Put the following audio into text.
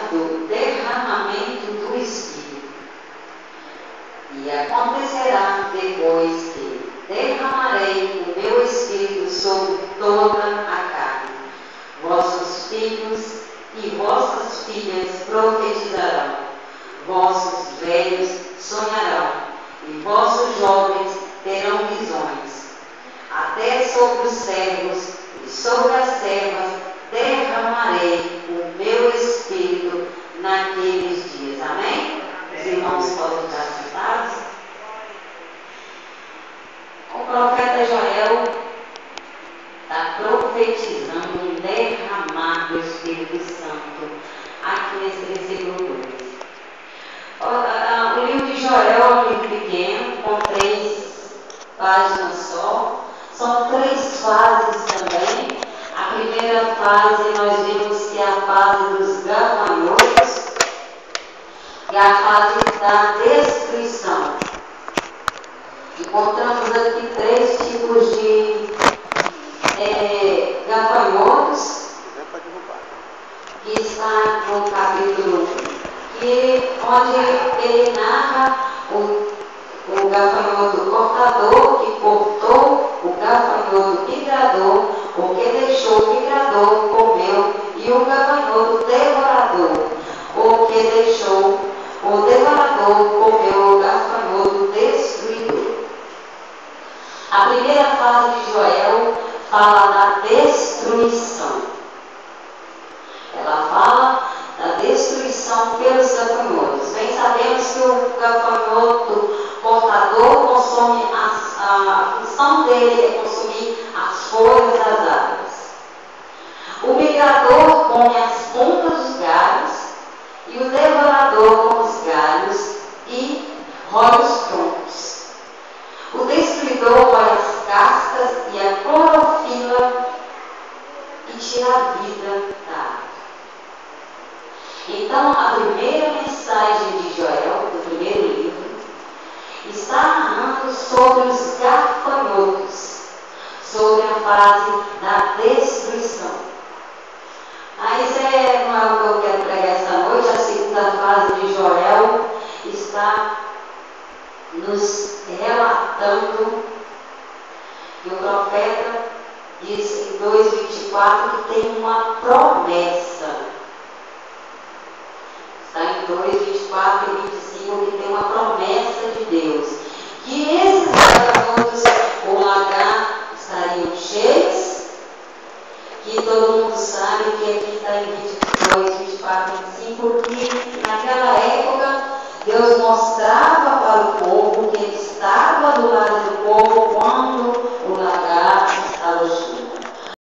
do derramamento do Espírito. E acontecerá depois que derramarei o meu Espírito sobre toda a carne. Vossos filhos e vossas filhas profetizarão, vossos velhos sonharão, e vossos jovens terão visões. Até sobre os servos e sobre as servas derramarei o meu Espírito naqueles dias. Amém? Os irmãos podem estar sentados. O profeta Joel está profetizando um derramar do Espírito Santo aqui nesse versículo 2. O livro de Joel é um livro pequeno, com 3 páginas só. São 3 fases também. A primeira fase nós vimos que é a fase dos gafanhotos e a fase da destruição. Encontramos aqui 3 tipos de gafanhotos, que está no capítulo 1, onde ele narra o gafanhoto cortador, que cortou, o gafanhoto migrador, o que deixou o migrador comeu, e o gafanhoto devorador, o que deixou o devorador comeu, o gafanhoto destruidor. A primeira fase de Joel fala da destruição. Ela fala da destruição pelos gafanhotos. Bem sabemos que o gafanhoto cortador consome, a função dele é consumir as folhas das árvores. O migrador come as pontas dos galhos e o devorador come os galhos e rói os troncos. O destruidor rói as cascas e a clorofila e tira a vida da árvore. Então, a primeira mensagem de Joel, do primeiro livro, está narrando sobre os gafanhotos, sobre a fase da destruição. Mas não é o que eu quero pregar esta noite. A segunda fase de Joel está nos relatando que o profeta diz em 2:24 que tem uma promessa. Está em 2:24 e 25 que tem uma promessa de Deus, que esses gafanhotos, o lagar, estariam cheios, que todo mundo sabe que aqui está em 22, 24, 25, que naquela época Deus mostrava para o povo que ele estava do lado do povo quando o lagar